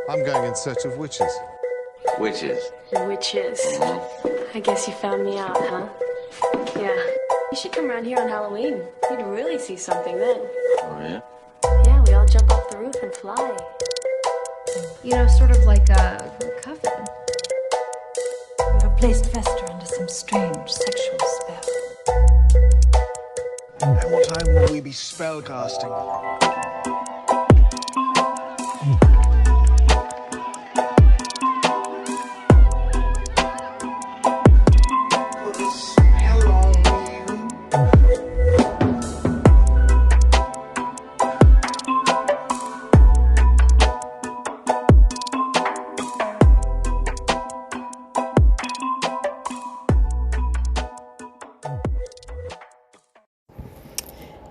I'm going in search of witches. Witches. Witches. I guess you found me out, huh? Yeah. You should come around here on Halloween. You'd really see something then. Oh, yeah? Yeah, we all jump off the roof and fly. You know, sort of like a coven. You have placed Vesta under some strange sexual spell. At what time will we be spellcasting?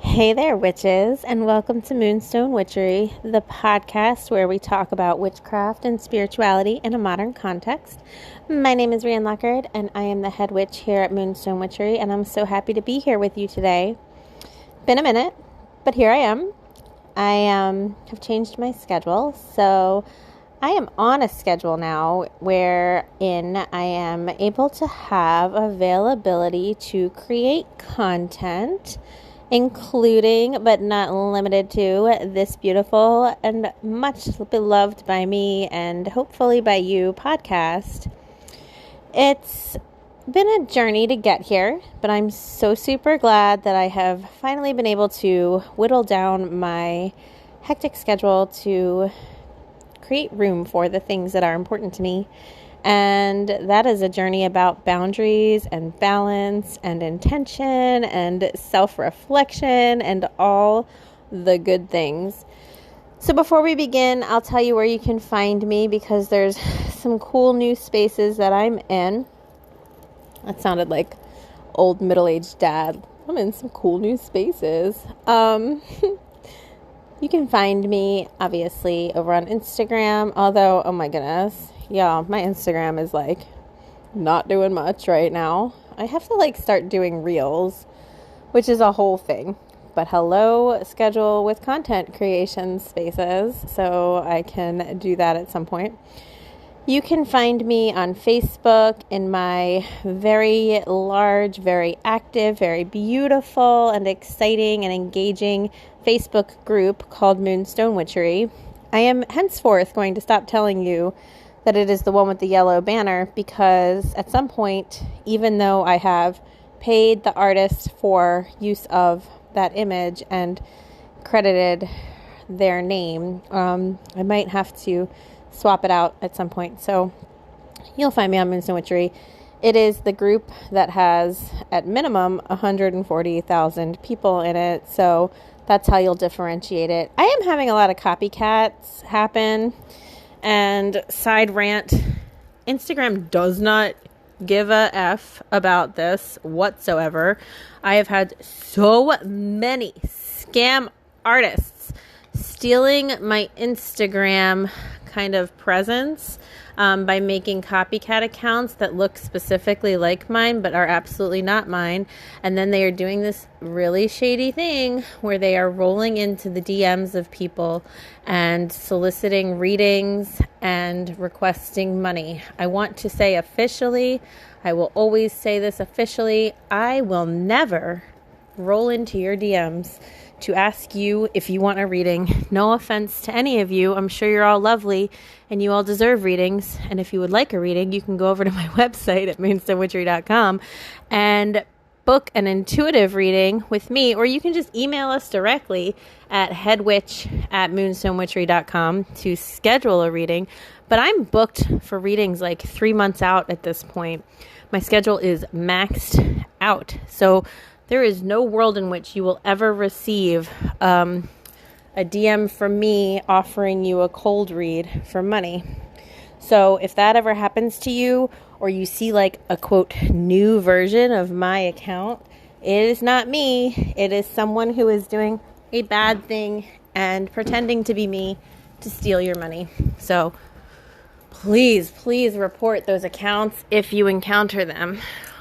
Hey there, witches, and welcome to Moonstone Witchery, the podcast where we talk about witchcraft and spirituality in a modern context. My name is Rian Lockard, and I am the head witch here at Moonstone Witchery, and I'm so happy to be here with you today. Been a minute, but here I am. I have changed my schedule, so I am on a schedule now wherein I am able to have availability to create content, including, but not limited to, this beautiful and much beloved by me and hopefully by you podcast. It's been a journey to get here, but I'm so super glad that I have finally been able to whittle down my hectic schedule to create room for the things that are important to me. And that is a journey about boundaries and balance and intention and self-reflection and all the good things. So before we begin, I'll tell you where you can find me because there's some cool new spaces that I'm in. That sounded like old middle-aged dad. I'm in some cool new spaces. You can find me, obviously, over on Instagram, although, oh my goodness, yeah, my Instagram is, not doing much right now. I have to, start doing reels, which is a whole thing. But hello, schedule with content creation spaces, so I can do that at some point. You can find me on Facebook in my very large, very active, very beautiful, and exciting and engaging Facebook group called Moonstone Witchery. I am henceforth going to stop telling you that it is the one with the yellow banner because at some point, even though I have paid the artist for use of that image and credited their name, I might have to swap it out at some point. So you'll find me on Moonstone Witchery. It is the group that has, at minimum, 140,000 people in it. So that's how you'll differentiate it. I am having a lot of copycats happen. And side rant, Instagram does not give a F about this whatsoever. I have had so many scam artists stealing my Instagram kind of presence by making copycat accounts that look specifically like mine but are absolutely not mine. And then they are doing this really shady thing where they are rolling into the DMs of people and soliciting readings and requesting money. I want to say officially, I will always say this officially, I will never roll into your DMs to ask you if you want a reading. No offense to any of you. I'm sure you're all lovely and you all deserve readings. And if you would like a reading, you can go over to my website at moonstonewitchery.com and book an intuitive reading with me, or you can just email us directly at headwitch@moonstonewitchery.com to schedule a reading. But I'm booked for readings 3 months out at this point. My schedule is maxed out. So there is no world in which you will ever receive a DM from me offering you a cold read for money. So if that ever happens to you, or you see a quote new version of my account, it is not me. It is someone who is doing a bad thing and pretending to be me to steal your money. So please report those accounts if you encounter them.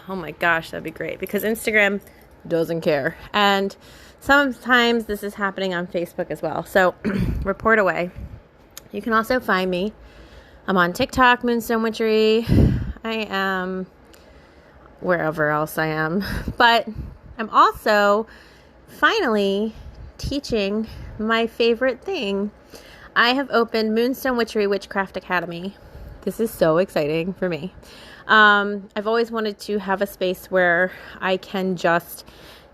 Oh my gosh, that'd be great, because Instagram doesn't care. And sometimes this is happening on Facebook as well. So report away. You can also find me. I'm on TikTok, Moonstone Witchery. I am wherever else I am. But I'm also finally teaching my favorite thing. I have opened Moonstone Witchery Witchcraft Academy. This is so exciting for me. I've always wanted to have a space where I can just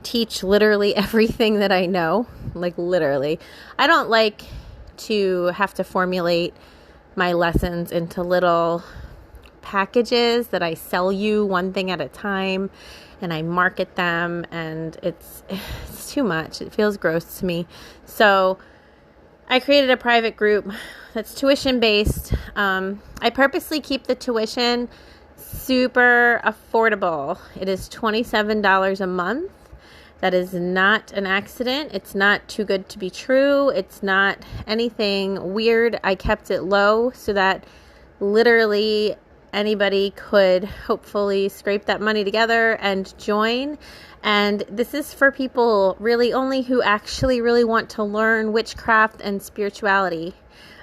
teach literally everything that I know. Like literally. I don't like to have to formulate my lessons into little packages that I sell you one thing at a time and I market them, and it's too much. It feels gross to me. So I created a private group that's tuition based. I purposely keep the tuition super affordable. It is $27 a month. That is not an accident. It's not too good to be true. It's not anything weird. I kept it low so that literally anybody could hopefully scrape that money together and join. And this is for people really only who actually really want to learn witchcraft and spirituality.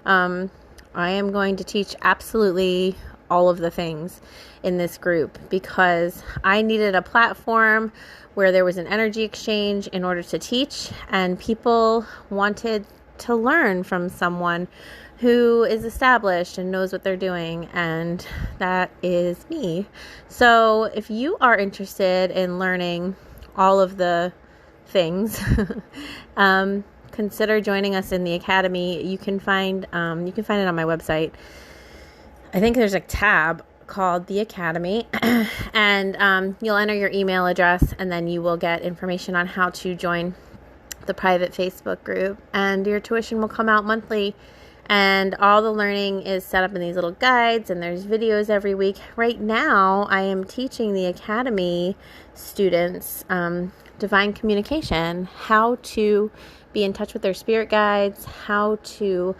I am going to teach absolutely all of the things in this group because I needed a platform where there was an energy exchange in order to teach, and people wanted to learn from someone who is established and knows what they're doing, and that is me. So if you are interested in learning all of the things, consider joining us in the academy. You can find it on my website. I think there's a tab called the Academy, and you'll enter your email address, and then you will get information on how to join the private Facebook group, and your tuition will come out monthly, and all the learning is set up in these little guides, and there's videos every week. Right now I am teaching the Academy students divine communication, how to be in touch with their spirit guides, how to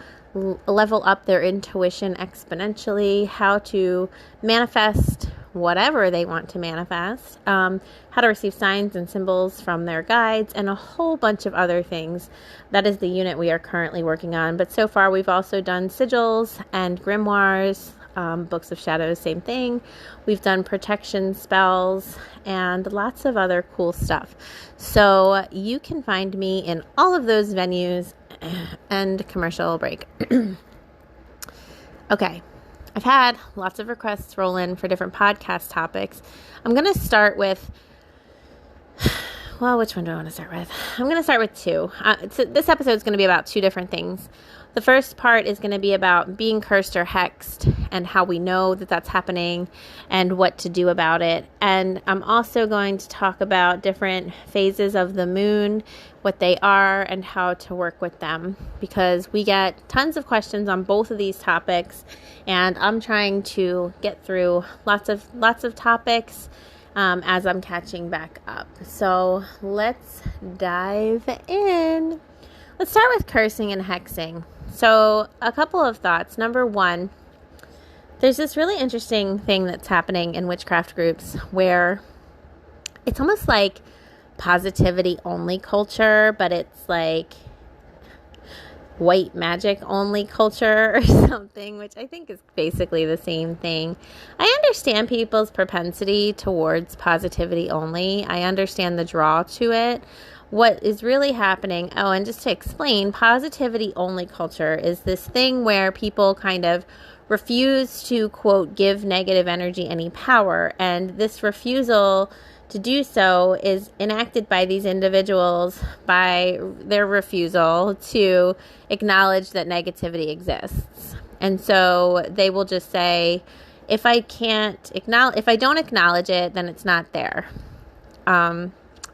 level up their intuition exponentially, how to manifest whatever they want to manifest, how to receive signs and symbols from their guides, and a whole bunch of other things. That is the unit we are currently working on. But so far we've also done sigils and grimoires, books of shadows, same thing. We've done protection spells and lots of other cool stuff. So you can find me in all of those venues. And commercial break. Okay. I've had lots of requests roll in for different podcast topics. I'm going to start with, well, which one do I want to start with? I'm going to start with two. So this episode is going to be about two different things. The first part is going to be about being cursed or hexed and how we know that that's happening and what to do about it. And I'm also going to talk about different phases of the moon, what they are, and how to work with them, because we get tons of questions on both of these topics, and I'm trying to get through lots of topics as I'm catching back up. So let's dive in. Let's start with cursing and hexing. So a couple of thoughts. Number one, there's this really interesting thing that's happening in witchcraft groups where it's almost like positivity only culture, but it's like white magic only culture or something, which I think is basically the same thing. I understand people's propensity towards positivity only. I understand the draw to it. What is really happening, and just to explain, positivity only culture is this thing where people kind of refuse to, quote, give negative energy any power. And this refusal to do so is enacted by these individuals by their refusal to acknowledge that negativity exists. And so they will just say, if I don't acknowledge it, then it's not there.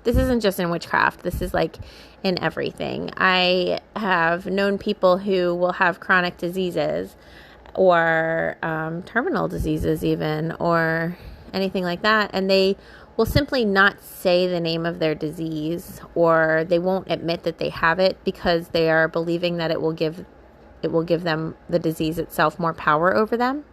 This isn't just in witchcraft. This is like in everything. I have known people who will have chronic diseases or terminal diseases even, or anything like that, and they will simply not say the name of their disease, or they won't admit that they have it because they are believing that it will give them, the disease itself, more power over them.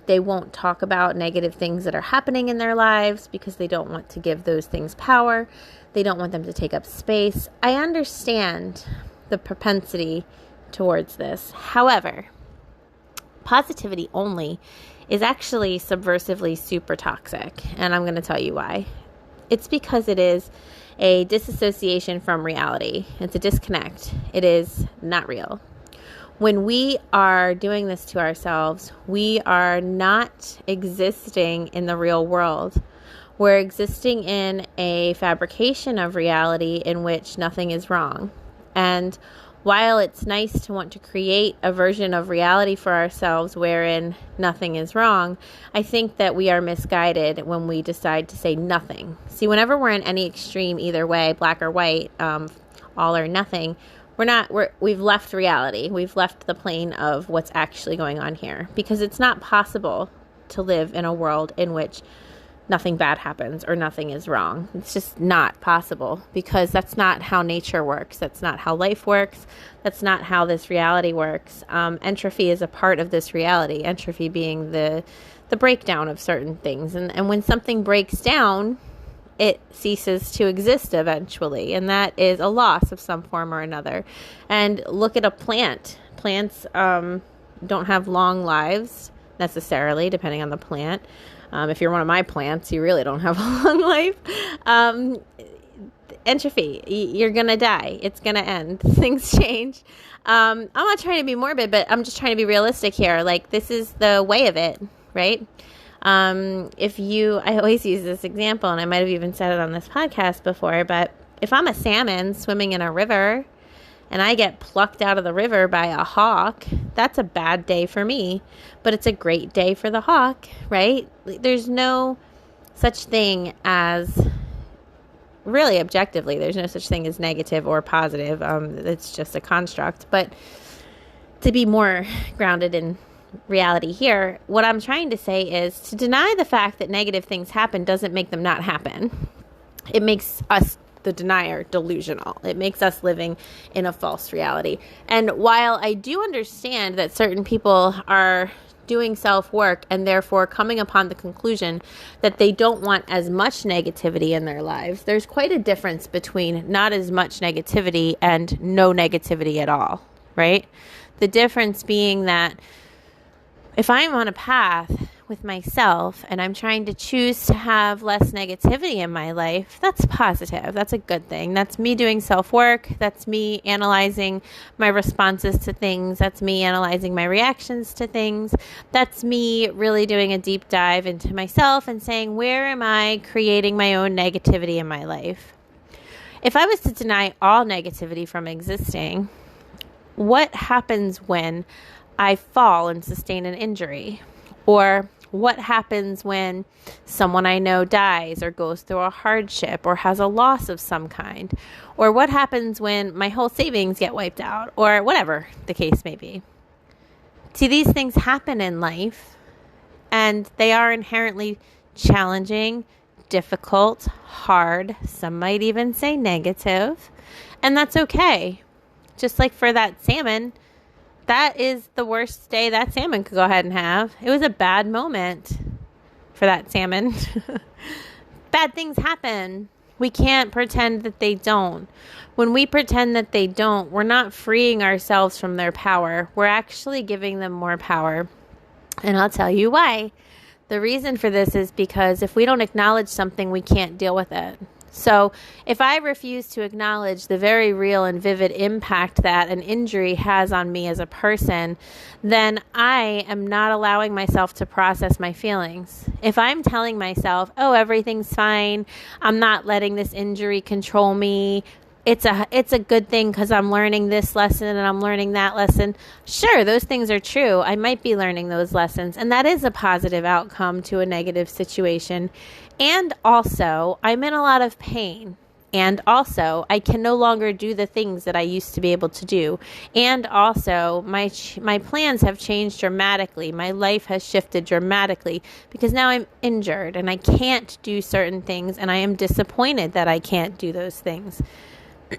They won't talk about negative things that are happening in their lives because they don't want to give those things power. They don't want them to take up space. I understand the propensity towards this. However, positivity only is actually subversively super toxic, and I'm going to tell you why. It's because it is a disassociation from reality. It's a disconnect. It is not real. When we are doing this to ourselves, we are not existing in the real world. We're existing in a fabrication of reality in which nothing is wrong. And while it's nice to want to create a version of reality for ourselves wherein nothing is wrong, I think that we are misguided when we decide to say nothing. See, whenever we're in any extreme either way, black or white, all or nothing, we've left reality. We've left the plane of what's actually going on here, because it's not possible to live in a world in which nothing bad happens or nothing is wrong. It's just not possible, because that's not how nature works. That's not how life works. That's not how this reality works. Entropy is a part of this reality. Entropy being the breakdown of certain things. And when something breaks down, it ceases to exist eventually. And that is a loss of some form or another. And look at a plant. Plants don't have long lives necessarily, depending on the plant. If you're one of my plants, you really don't have a long life. Entropy, you're going to die. It's going to end. Things change. I'm not trying to be morbid, but I'm just trying to be realistic here. Like, this is the way of it, right? I always use this example, and I might have even said it on this podcast before, but if I'm a salmon swimming in a river and I get plucked out of the river by a hawk, that's a bad day for me, but it's a great day for the hawk, right? There's no such thing as, really objectively, there's no such thing as negative or positive. It's just a construct. But to be more grounded in reality here, what I'm trying to say is to deny the fact that negative things happen doesn't make them not happen. It makes us, the denier, delusional. It makes us living in a false reality. And while I do understand that certain people are doing self-work and therefore coming upon the conclusion that they don't want as much negativity in their lives, there's quite a difference between not as much negativity and no negativity at all, right? The difference being that if I'm on a path with myself and I'm trying to choose to have less negativity in my life, that's positive. That's a good thing. That's me doing self-work. That's me analyzing my responses to things. That's me analyzing my reactions to things. That's me really doing a deep dive into myself and saying, where am I creating my own negativity in my life? If I was to deny all negativity from existing, what happens when I fall and sustain an injury? Or what happens when someone I know dies or goes through a hardship or has a loss of some kind? Or what happens when my whole savings get wiped out, or whatever the case may be? See, these things happen in life, and they are inherently challenging, difficult, hard. Some might even say negative, and that's okay. Just like for that salmon, that is the worst day that salmon could go ahead and have. It was a bad moment for that salmon. Bad things happen. We can't pretend that they don't. When we pretend that they don't, we're not freeing ourselves from their power. We're actually giving them more power. And I'll tell you why. The reason for this is because if we don't acknowledge something, we can't deal with it. So if I refuse to acknowledge the very real and vivid impact that an injury has on me as a person, then I am not allowing myself to process my feelings. If I'm telling myself, oh, everything's fine, I'm not letting this injury control me, it's a good thing because I'm learning this lesson and I'm learning that lesson. Sure, those things are true. I might be learning those lessons, and that is a positive outcome to a negative situation. And also, I'm in a lot of pain. And also, I can no longer do the things that I used to be able to do. And also, my plans have changed dramatically. My life has shifted dramatically because now I'm injured and I can't do certain things, and I am disappointed that I can't do those things.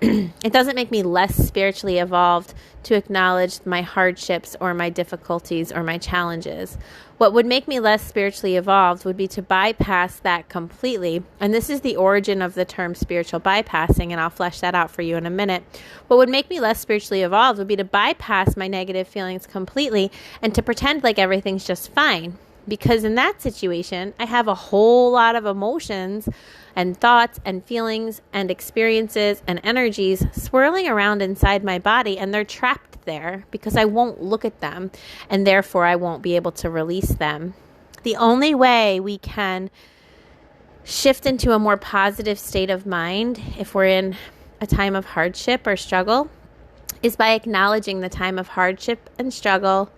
It doesn't make me less spiritually evolved to acknowledge my hardships or my difficulties or my challenges. What would make me less spiritually evolved would be to bypass that completely. And this is the origin of the term spiritual bypassing, and I'll flesh that out for you in a minute. What would make me less spiritually evolved would be to bypass my negative feelings completely and to pretend like everything's just fine. Because in that situation, I have a whole lot of emotions and thoughts and feelings and experiences and energies swirling around inside my body, and they're trapped there because I won't look at them, and therefore I won't be able to release them. The only way we can shift into a more positive state of mind if we're in a time of hardship or struggle is by acknowledging the time of hardship and struggle,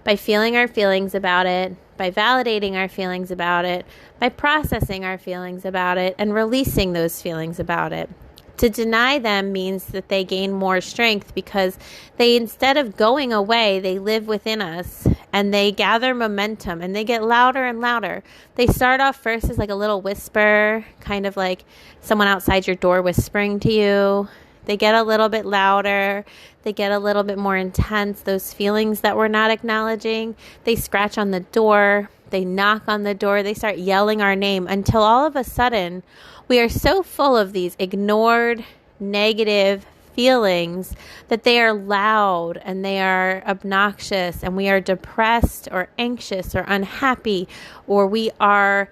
by feeling our feelings about it, by validating our feelings about it, by processing our feelings about it, and releasing those feelings about it. To deny them means that they gain more strength because they, instead of going away, they live within us and they gather momentum and they get louder and louder. They start off first as like a little whisper, kind of like someone outside your door whispering to you. They get a little bit louder. They get a little bit more intense. Those feelings that we're not acknowledging, they scratch on the door. They knock on the door. They start yelling our name until all of a sudden we are so full of these ignored negative feelings that they are loud and they are obnoxious, and we are depressed or anxious or unhappy, or we are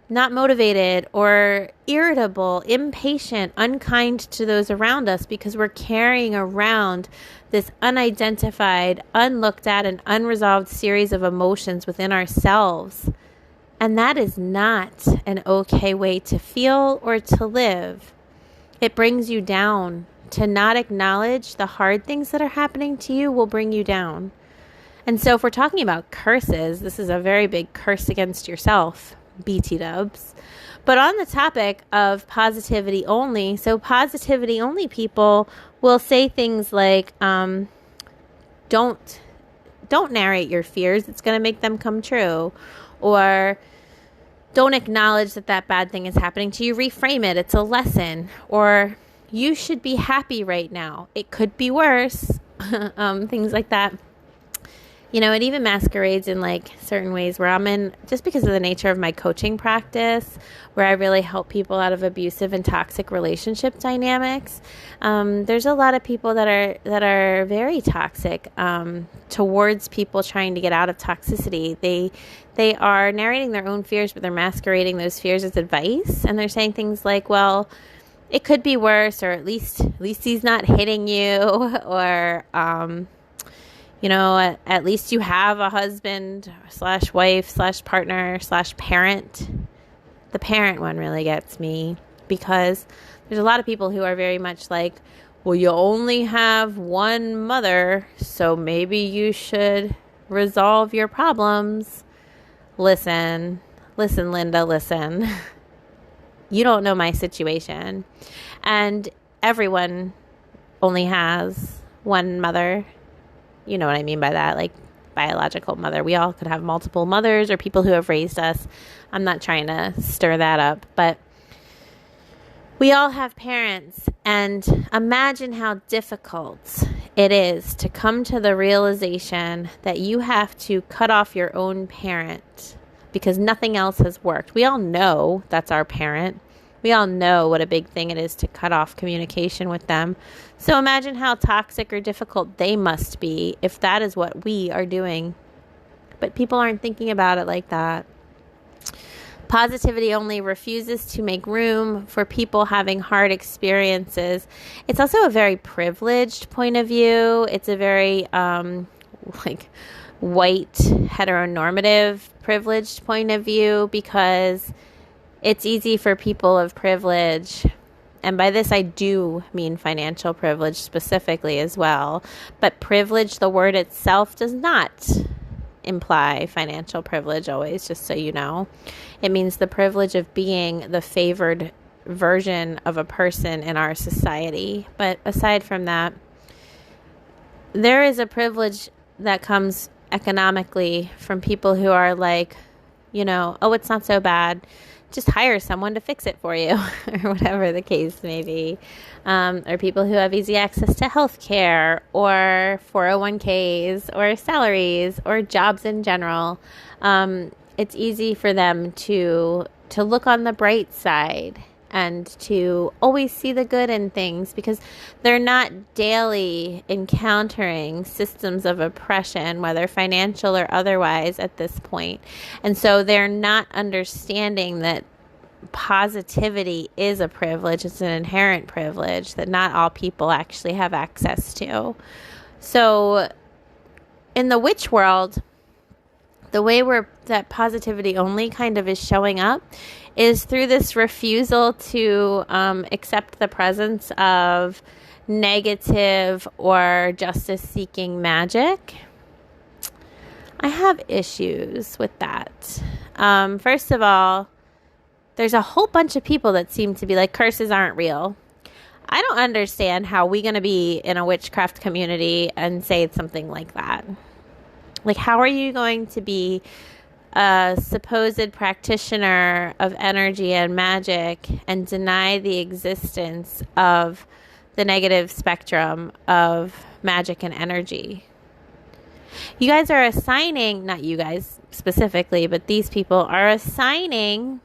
not motivated or irritable, impatient, unkind to those around us because we're carrying around this unidentified, unlooked at, and unresolved series of emotions within ourselves. And that is not an okay way to feel or to live. It brings you down. To not acknowledge the hard things that are happening to you will bring you down. And so if we're talking about curses, this is a very big curse against yourself. BT dubs. But on the topic of positivity only, so positivity only people will say things like, don't narrate your fears. It's going to make them come true. Or don't acknowledge that bad thing is happening to you. Reframe it. It's a lesson. Or you should be happy right now. It could be worse. Things like that. You know, it even masquerades in like certain ways where I'm in, just because of the nature of my coaching practice, where I really help people out of abusive and toxic relationship dynamics. There's a lot of people that are very toxic towards people trying to get out of toxicity. They are narrating their own fears, but they're masquerading those fears as advice, and they're saying things like, "Well, it could be worse," or at least he's not hitting you, or you know, at least you have a husband / wife / partner / parent. The parent one really gets me because there's a lot of people who are very much like, well, you only have one mother, so maybe you should resolve your problems. Listen, Linda, listen. You don't know my situation. And everyone only has one mother. You know what I mean by that, like biological mother. We all could have multiple mothers or people who have raised us. I'm not trying to stir that up, but we all have parents. And imagine how difficult it is to come to the realization that you have to cut off your own parent because nothing else has worked. We all know that's our parent. We all know what a big thing it is to cut off communication with them. So imagine how toxic or difficult they must be if that is what we are doing. But people aren't thinking about it like that. Positivity only refuses to make room for people having hard experiences. It's also a very privileged point of view. It's a very white, heteronormative, privileged point of view because it's easy for people of privilege, and by this I do mean financial privilege specifically as well, but privilege, the word itself, does not imply financial privilege always, just so you know. It means the privilege of being the favored version of a person in our society. But aside from that, there is a privilege that comes economically from people who are like, you know, oh, it's not so bad just hire someone to fix it for you or whatever the case may be. Or people who have easy access to health care or 401ks or salaries or jobs in general. It's easy for them to look on the bright side and to always see the good in things because they're not daily encountering systems of oppression, whether financial or otherwise, at this point. And so they're not understanding that positivity is a privilege. It's an inherent privilege that not all people actually have access to. So in the witch world, the way that positivity only kind of is showing up is through this refusal to accept the presence of negative or justice-seeking magic. I have issues with that. First of all, there's a whole bunch of people that seem to be like, curses aren't real. I don't understand how we're going to be in a witchcraft community and say something like that. Like, how are you going to be a supposed practitioner of energy and magic and deny the existence of the negative spectrum of magic and energy? You guys are assigning, not you guys specifically, but these people are assigning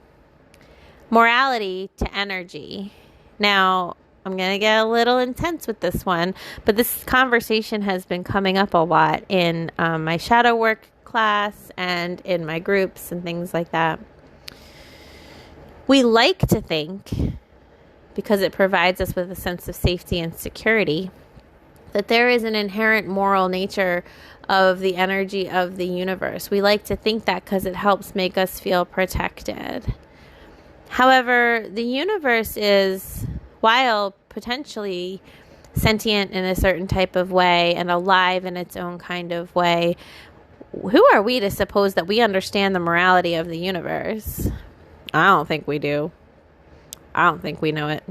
morality to energy. Now, I'm going to get a little intense with this one, but this conversation has been coming up a lot in my shadow work class and in my groups and things like that. We like to think, because it provides us with a sense of safety and security, that there is an inherent moral nature of the energy of the universe. We like to think that because it helps make us feel protected. However, the universe is, while potentially sentient in a certain type of way and alive in its own kind of way, who are we to suppose that we understand the morality of the universe? I don't think we do. I don't think we know it.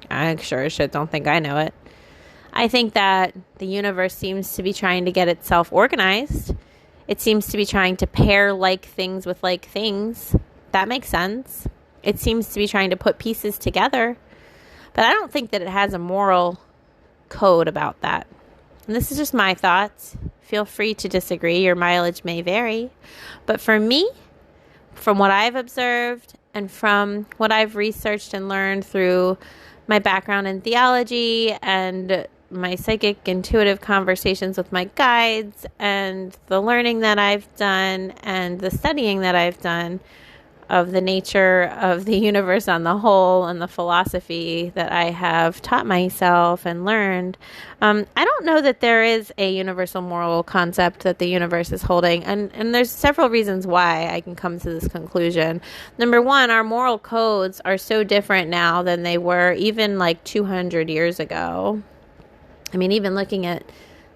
I sure as shit don't think I know it. I think that the universe seems to be trying to get itself organized. It seems to be trying to pair like things with like things. That makes sense. It seems to be trying to put pieces together. But I don't think that it has a moral code about that. And this is just my thoughts. Feel free to disagree. Your mileage may vary. But for me, from what I've observed and from what I've researched and learned through my background in theology and my psychic intuitive conversations with my guides and the learning that I've done and the studying that I've done of the nature of the universe on the whole and the philosophy that I have taught myself and learned, I don't know that there is a universal moral concept that the universe is holding. And there's several reasons why I can come to this conclusion. Number one, our moral codes are so different now than they were even like 200 years ago. I mean, even looking at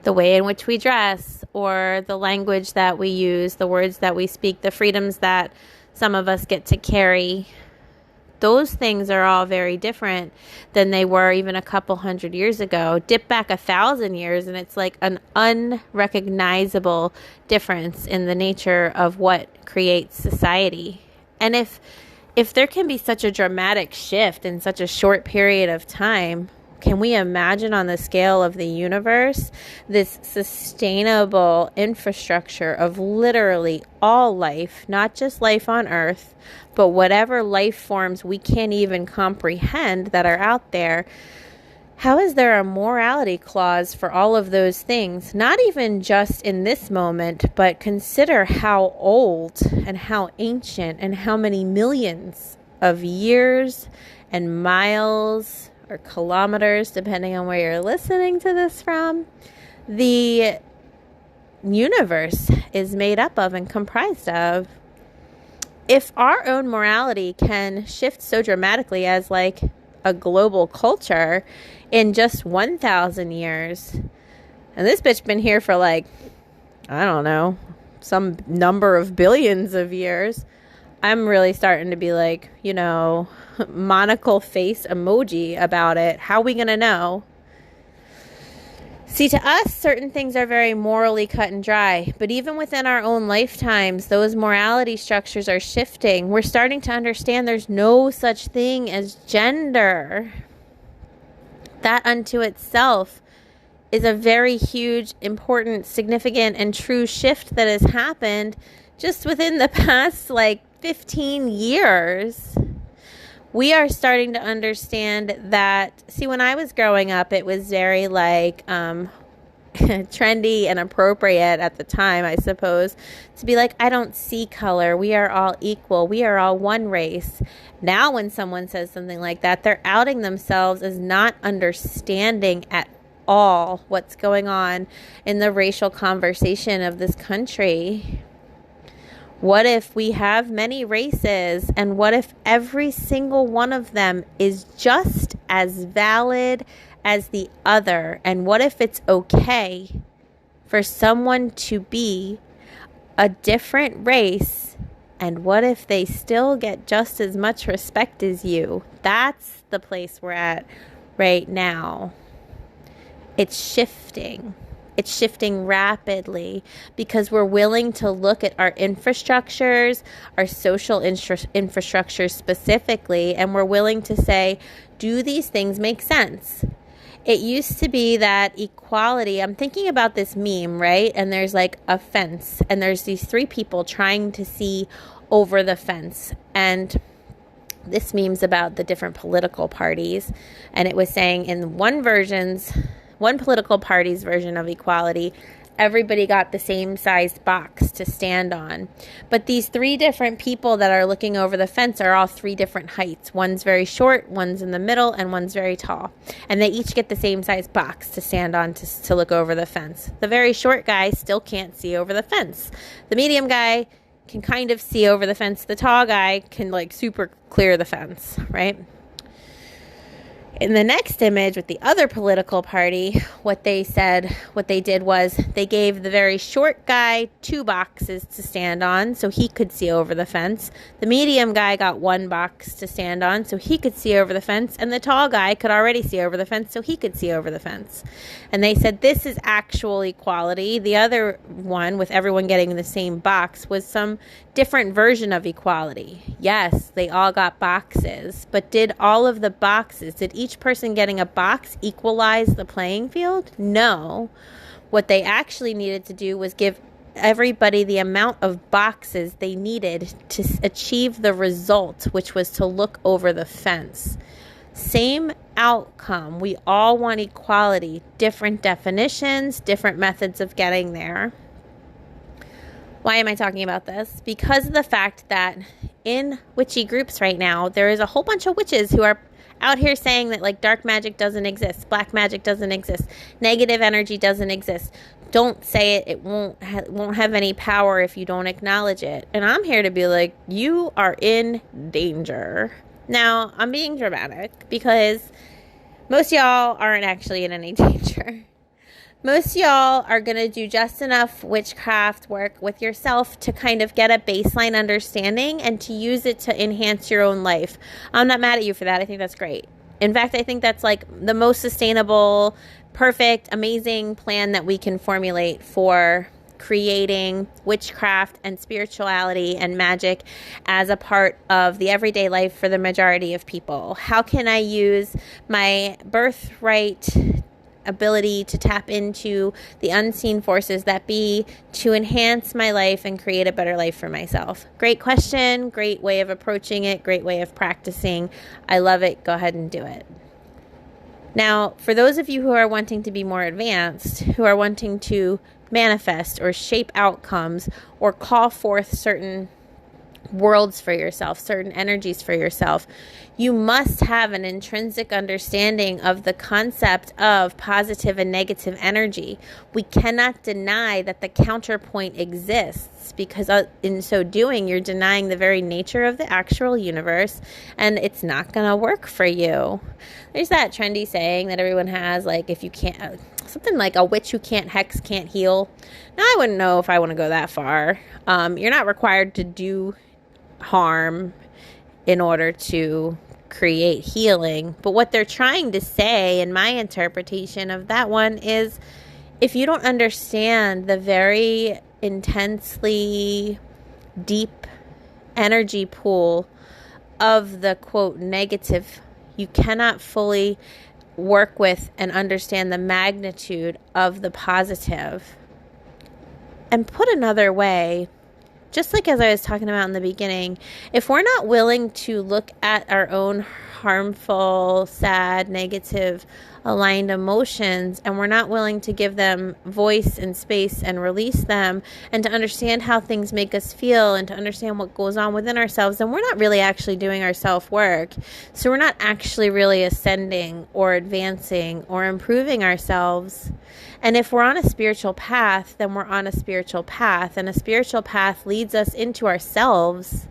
the way in which we dress or the language that we use, the words that we speak, the freedoms that some of us get to carry, those things are all very different than they were even a couple hundred years ago. Dip back 1,000 years and it's like an unrecognizable difference in the nature of what creates society. And if there can be such a dramatic shift in such a short period of time, can we imagine on the scale of the universe this sustainable infrastructure of literally all life, not just life on Earth, but whatever life forms we can't even comprehend that are out there? How is there a morality clause for all of those things? Not even just in this moment, but consider how old and how ancient and how many millions of years and miles or kilometers, depending on where you're listening to this from, the universe is made up of and comprised of. If our own morality can shift so dramatically as like a global culture in just 1,000 years, and this bitch been here for like, I don't know, some number of billions of years, I'm really starting to be like, monocle face emoji about it. How are we going to know? See, to us, certain things are very morally cut and dry, but even within our own lifetimes, those morality structures are shifting. We're starting to understand there's no such thing as gender. That unto itself is a very huge, important, significant, and true shift that has happened just within the past, 15 years. We are starting to understand that, see, when I was growing up, it was very trendy and appropriate at the time, I suppose, to be like, I don't see color. We are all equal. We are all one race. Now, when someone says something like that, they're outing themselves as not understanding at all what's going on in the racial conversation of this country. What if we have many races, and what if every single one of them is just as valid as the other? And what if it's okay for someone to be a different race, and what if they still get just as much respect as you? That's the place we're at right now. It's shifting. It's shifting rapidly because we're willing to look at our infrastructures, our social infrastructures specifically, and we're willing to say, do these things make sense? It used to be that equality, I'm thinking about this meme, right? And there's like a fence, and there's these three people trying to see over the fence. And this meme's about the different political parties. And it was saying in one political party's version of equality, everybody got the same sized box to stand on. But these three different people that are looking over the fence are all three different heights. One's very short, one's in the middle, and one's very tall. And they each get the same sized box to stand on to look over the fence. The very short guy still can't see over the fence. The medium guy can kind of see over the fence. The tall guy can super clear the fence, right? In the next image with the other political party, what they did was they gave the very short guy 2 boxes to stand on so he could see over the fence. The medium guy got 1 box to stand on so he could see over the fence. And the tall guy could already see over the fence so he could see over the fence. And they said this is actual equality. The other one, with everyone getting the same box, was some different version of equality. Yes, they all got boxes, but did all of the boxes, did each person getting a box equalize the playing field? No. What they actually needed to do was give everybody the amount of boxes they needed to achieve the result, which was to look over the fence. Same outcome. We all want equality. Different definitions, different methods of getting there. Why am I talking about this? Because of the fact that in witchy groups right now, there is a whole bunch of witches who are out here saying that dark magic doesn't exist, black magic doesn't exist, negative energy doesn't exist. Don't say it. It won't have any power if you don't acknowledge it. And I'm here to be like, you are in danger. Now, I'm being dramatic because most of y'all aren't actually in any danger. Most of y'all are going to do just enough witchcraft work with yourself to kind of get a baseline understanding and to use it to enhance your own life. I'm not mad at you for that. I think that's great. In fact, I think that's the most sustainable, perfect, amazing plan that we can formulate for creating witchcraft and spirituality and magic as a part of the everyday life for the majority of people. How can I use my birthright ability to tap into the unseen forces that be to enhance my life and create a better life for myself? Great question, great way of approaching it, great way of practicing. I love it. Go ahead and do it. Now, for those of you who are wanting to be more advanced, who are wanting to manifest or shape outcomes or call forth certain worlds for yourself, certain energies for yourself, you must have an intrinsic understanding of the concept of positive and negative energy. We cannot deny that the counterpoint exists, because in so doing, you're denying the very nature of the actual universe, and it's not going to work for you. There's that trendy saying that everyone has, if you can't, something like a witch who can't hex can't heal. Now, I wouldn't know if I want to go that far. You're not required to do harm in order to create healing. But what they're trying to say, in my interpretation of that one, is if you don't understand the very intensely deep energy pool of the quote negative, you cannot fully work with and understand the magnitude of the positive. And put another way, just like as I was talking about in the beginning, if we're not willing to look at our own harmful, sad, negative, aligned emotions, and we're not willing to give them voice and space and release them, and to understand how things make us feel, and to understand what goes on within ourselves, then we're not really actually doing our self-work. So we're not actually really ascending or advancing or improving ourselves. And if we're on a spiritual path, then we're on a spiritual path, and a spiritual path leads us into ourselves.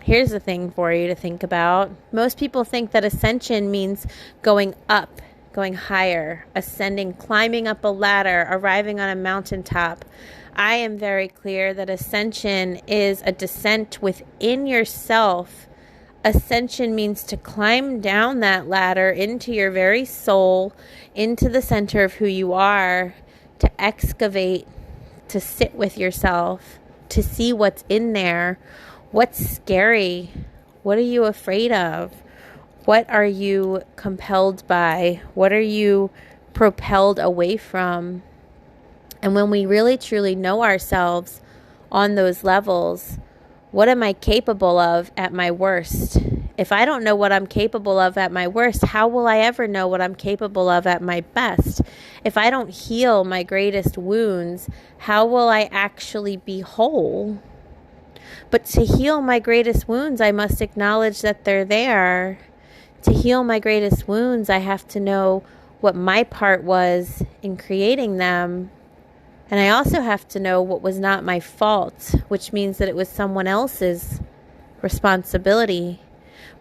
Here's the thing for you to think about. Most people think that ascension means going up, going higher, ascending, climbing up a ladder, arriving on a mountaintop. I am very clear that ascension is a descent within yourself. Ascension means to climb down that ladder into your very soul, into the center of who you are, to excavate, to sit with yourself, to see what's in there. What's scary? What are you afraid of? What are you compelled by? What are you propelled away from? And when we really truly know ourselves on those levels, what am I capable of at my worst? If I don't know what I'm capable of at my worst, how will I ever know what I'm capable of at my best? If I don't heal my greatest wounds, how will I actually be whole? But to heal my greatest wounds, I must acknowledge that they're there. To heal my greatest wounds, I have to know what my part was in creating them. And I also have to know what was not my fault, which means that it was someone else's responsibility,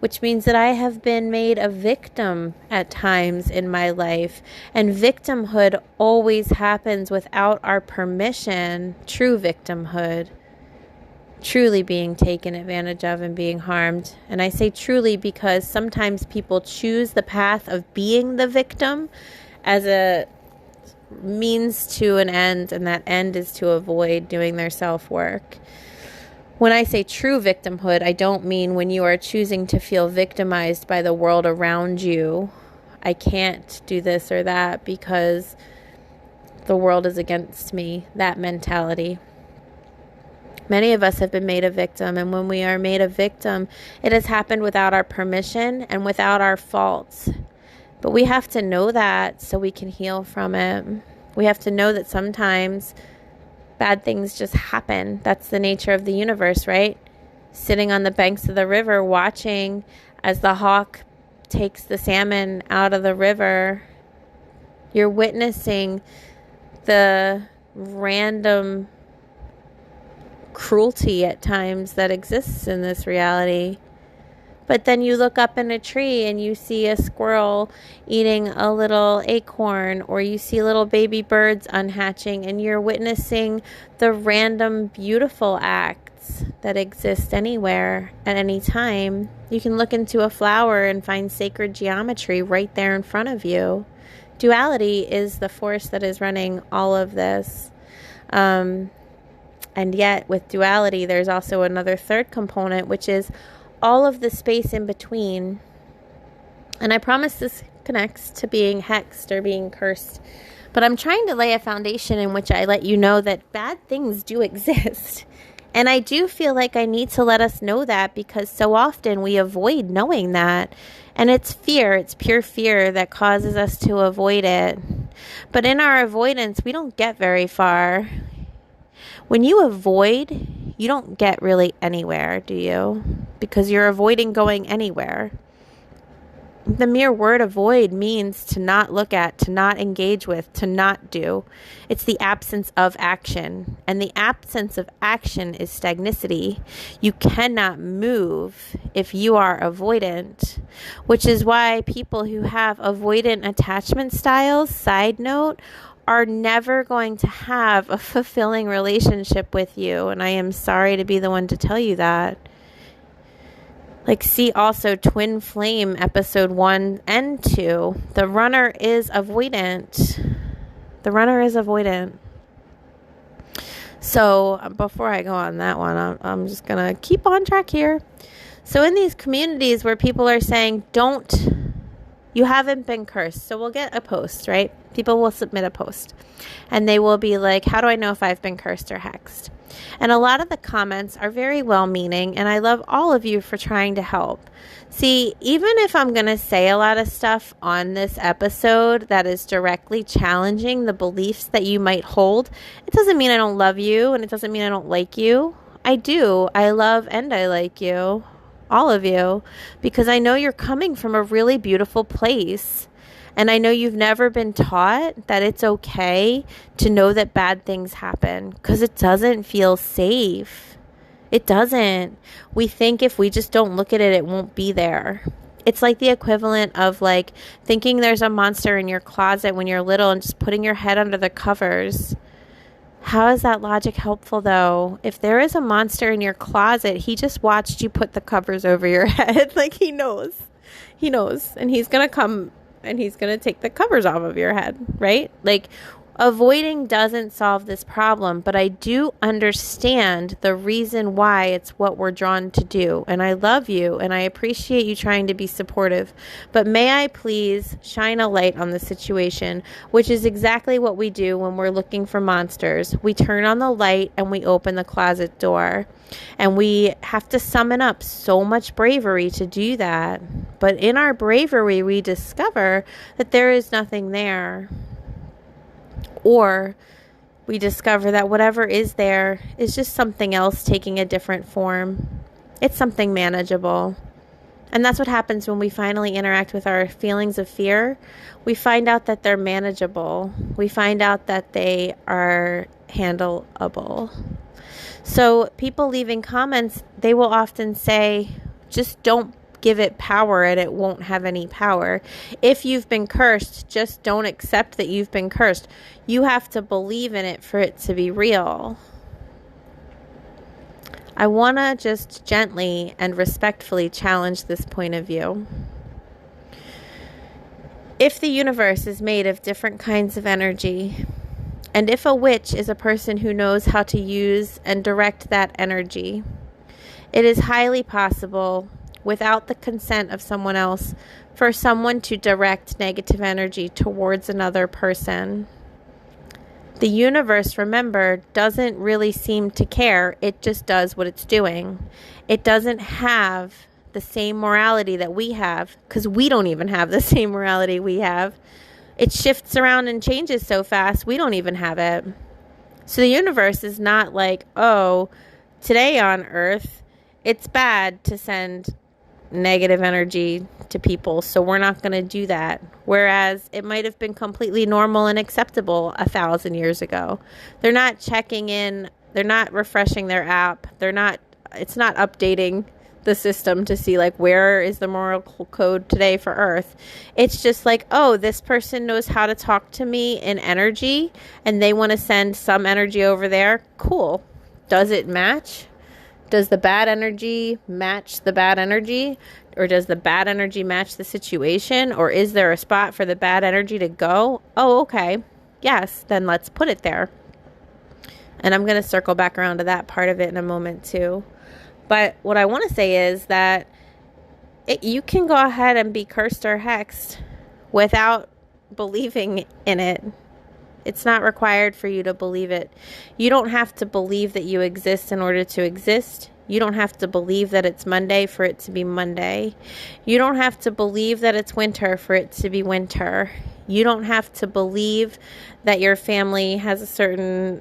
which means that I have been made a victim at times in my life. And victimhood always happens without our permission, true victimhood. Truly being taken advantage of and being harmed. And I say truly because sometimes people choose the path of being the victim as a means to an end, and that end is to avoid doing their self-work. When I say true victimhood, I don't mean when you are choosing to feel victimized by the world around you. I can't do this or that because the world is against me, that mentality. Many of us have been made a victim, and when we are made a victim, it has happened without our permission and without our faults. But we have to know that so we can heal from it. We have to know that sometimes bad things just happen. That's the nature of the universe, right? Sitting on the banks of the river, watching as the hawk takes the salmon out of the river, you're witnessing the random cruelty at times that exists in this reality. But then you look up in a tree and you see a squirrel eating a little acorn, or you see little baby birds unhatching, and you're witnessing the random beautiful acts that exist anywhere at any time. You can look into a flower and find sacred geometry right there in front of you. Duality is the force that is running all of this. And yet, with duality, there's also another third component, which is all of the space in between. And I promise this connects to being hexed or being cursed. But I'm trying to lay a foundation in which I let you know that bad things do exist. And I do feel like I need to let us know that, because so often we avoid knowing that. And it's fear, it's pure fear that causes us to avoid it. But in our avoidance, we don't get very far. When you avoid, you don't get really anywhere, do you? Because you're avoiding going anywhere. The mere word avoid means to not look at, to not engage with, to not do. It's the absence of action. And the absence of action is stagnicity. You cannot move if you are avoidant, which is why people who have avoidant attachment styles, side note, are never going to have a fulfilling relationship with you. And I am sorry to be the one to tell you that. Like, see also Twin Flame episode 1 and 2. The runner is avoidant. The runner is avoidant. So before I go on that one, I'm just going to keep on track here. So in these communities where people are saying, you haven't been cursed. So we'll get a post, right? People will submit a post and they will be like, how do I know if I've been cursed or hexed? And a lot of the comments are very well-meaning, and I love all of you for trying to help. See, even if I'm going to say a lot of stuff on this episode that is directly challenging the beliefs that you might hold, it doesn't mean I don't love you, and it doesn't mean I don't like you. I do. I love and I like you, all of you, because I know you're coming from a really beautiful place. And I know you've never been taught that it's okay to know that bad things happen, because it doesn't feel safe. It doesn't. We think if we just don't look at it, it won't be there. It's like the equivalent of like thinking there's a monster in your closet when you're little and just putting your head under the covers. How is that logic helpful though? If there is a monster in your closet, he just watched you put the covers over your head. Like he knows. He knows. And he's going to come and he's going to take the covers off of your head, right? Like, avoiding doesn't solve this problem, but I do understand the reason why it's what we're drawn to do. And I love you, and I appreciate you trying to be supportive. But may I please shine a light on the situation, which is exactly what we do when we're looking for monsters. We turn on the light and we open the closet door. And we have to summon up so much bravery to do that. But in our bravery, we discover that there is nothing there. Or we discover that whatever is there is just something else taking a different form. It's something manageable. And that's what happens when we finally interact with our feelings of fear. We find out that they're manageable. We find out that they are handleable. So people leaving comments, they will often say, just don't give it power and it won't have any power. If you've been cursed, just don't accept that you've been cursed. You have to believe in it for it to be real. I want to just gently and respectfully challenge this point of view. If the universe is made of different kinds of energy, and if a witch is a person who knows how to use and direct that energy, it is highly possible, without the consent of someone else, for someone to direct negative energy towards another person. The universe, remember, doesn't really seem to care. It just does what it's doing. It doesn't have the same morality that we have, because we don't even have the same morality we have. It shifts around and changes so fast, we don't even have it. So the universe is not like, oh, today on Earth, it's bad to send negative energy to people, so we're not going to do that. Whereas it might have been completely normal and acceptable 1,000 years ago. They're not checking in, they're not refreshing their app, it's not updating the system to see like where is the moral code today for Earth. It's just like, oh, this person knows how to talk to me in energy and they want to send some energy over there. Cool. Does it match? Does the bad energy match the bad energy? Or does the bad energy match the situation? Or is there a spot for the bad energy to go? Oh, okay. Yes, then let's put it there. And I'm going to circle back around to that part of it in a moment too. But what I want to say is that you can go ahead and be cursed or hexed without believing in it. It's not required for you to believe it. You don't have to believe that you exist in order to exist. You don't have to believe that it's Monday for it to be Monday. You don't have to believe that it's winter for it to be winter. You don't have to believe that your family has a certain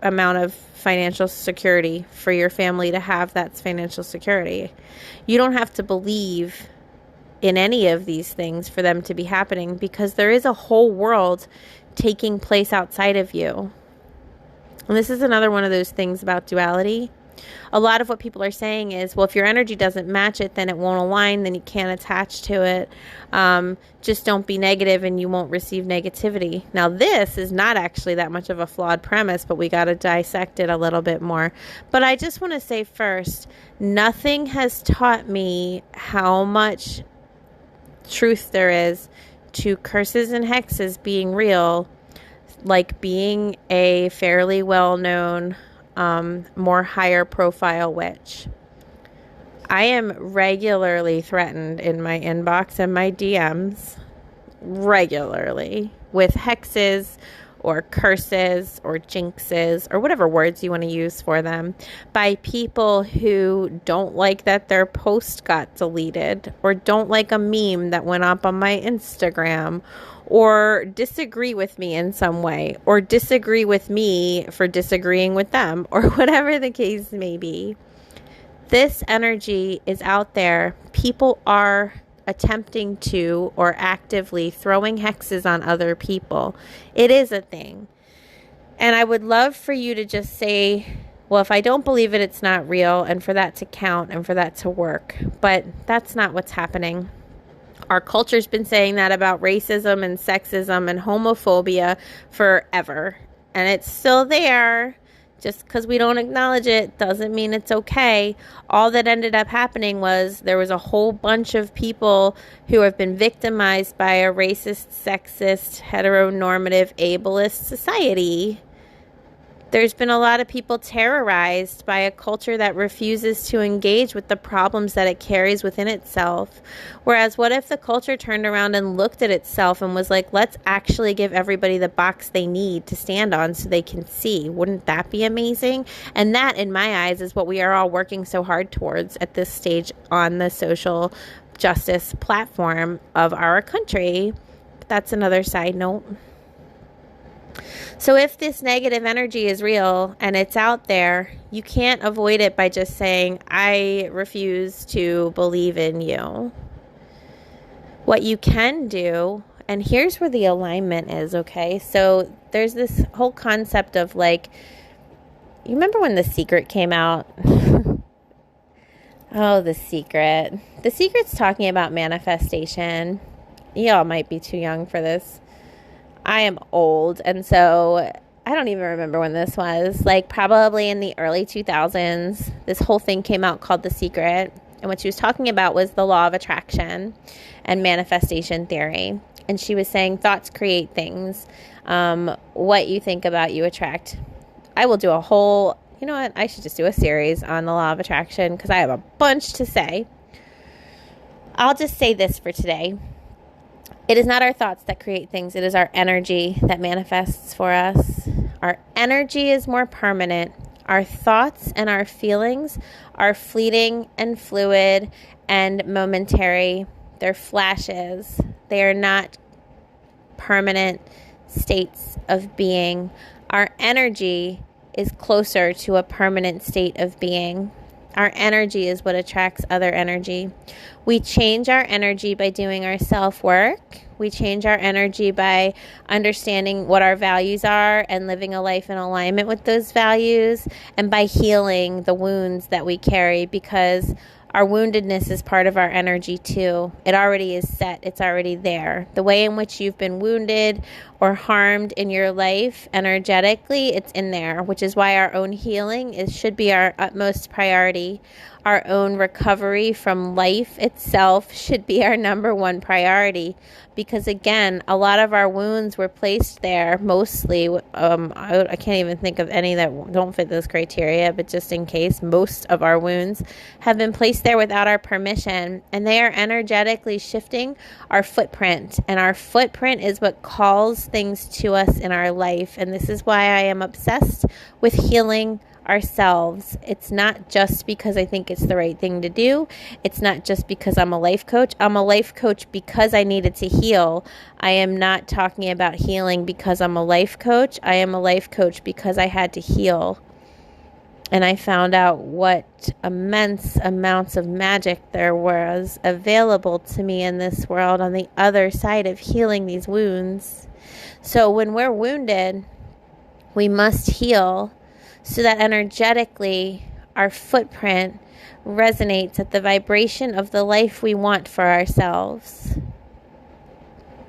amount of financial security for your family to have that financial security. You don't have to believe in any of these things for them to be happening, because there is a whole world taking place outside of you. And this is another one of those things about duality. a lot of what people are saying is, well, if your energy doesn't match it, then it won't align, then you can't attach to it. Just don't be negative and you won't receive negativity. Now, this is not actually that much of a flawed premise, but we got to dissect it a little bit more. But I just want to say first, nothing has taught me how much truth there is to curses and hexes being real, like being a fairly well-known, more higher profile witch. I am regularly threatened in my inbox and my DMs, regularly, with hexes or curses or jinxes or whatever words you want to use for them, by people who don't like that their post got deleted, or don't like a meme that went up on my Instagram, or disagree with me in some way, or disagree with me for disagreeing with them, or whatever the case may be. This energy is out there. People are attempting to, or actively throwing hexes on other people. It is a thing. And I would love for you to just say, well, if I don't believe it, it's not real, and for that to count and for that to work. But that's not what's happening. Our culture's been saying that about racism and sexism and homophobia forever. And it's still there. Just because we don't acknowledge it doesn't mean it's okay. All that ended up happening was there was a whole bunch of people who have been victimized by a racist, sexist, heteronormative, ableist society. There's been a lot of people terrorized by a culture that refuses to engage with the problems that it carries within itself. Whereas what if the culture turned around and looked at itself and was like, let's actually give everybody the box they need to stand on so they can see? Wouldn't that be amazing? And that, in my eyes, is what we are all working so hard towards at this stage on the social justice platform of our country. But that's another side note. So if this negative energy is real and it's out there, you can't avoid it by just saying, I refuse to believe in you. What you can do, and here's where the alignment is, okay? So there's this whole concept of, like, you remember when The Secret came out? Oh, The Secret. The Secret's talking about manifestation. Y'all might be too young for this. I am old, and so I don't even remember when this was. Like, probably in the early 2000s, this whole thing came out called The Secret. And what she was talking about was the law of attraction and manifestation theory. And she was saying thoughts create things. What you think about, you attract. I will do a whole, you know what, I should just do a series on the law of attraction because I have a bunch to say. I'll just say this for today. It is not our thoughts that create things. It is our energy that manifests for us. Our energy is more permanent. Our thoughts and our feelings are fleeting and fluid and momentary. They're flashes. They are not permanent states of being. Our energy is closer to a permanent state of being. Our energy is what attracts other energy. We change our energy by doing our self-work. We change our energy by understanding what our values are and living a life in alignment with those values, and by healing the wounds that we carry, because our woundedness is part of our energy too. It already is set. It's already there. The way in which you've been wounded or harmed in your life energetically, it's in there, which is why our own healing should be our utmost priority. Our own recovery from life itself should be our number one priority, because again, a lot of our wounds were placed there mostly. I can't even think of any that don't fit this criteria, but just in case, most of our wounds have been placed there without our permission, and they are energetically shifting our footprint, and our footprint is what calls things to us in our life. And this is why I am obsessed with healing ourselves. It's not just because I think it's the right thing to do. It's not just because I'm a life coach. I'm a life coach because I needed to heal. I am not talking about healing because I'm a life coach. I am a life coach because I had to heal. And I found out what immense amounts of magic there was available to me in this world on the other side of healing these wounds. So when we're wounded, we must heal, so that energetically our footprint resonates at the vibration of the life we want for ourselves.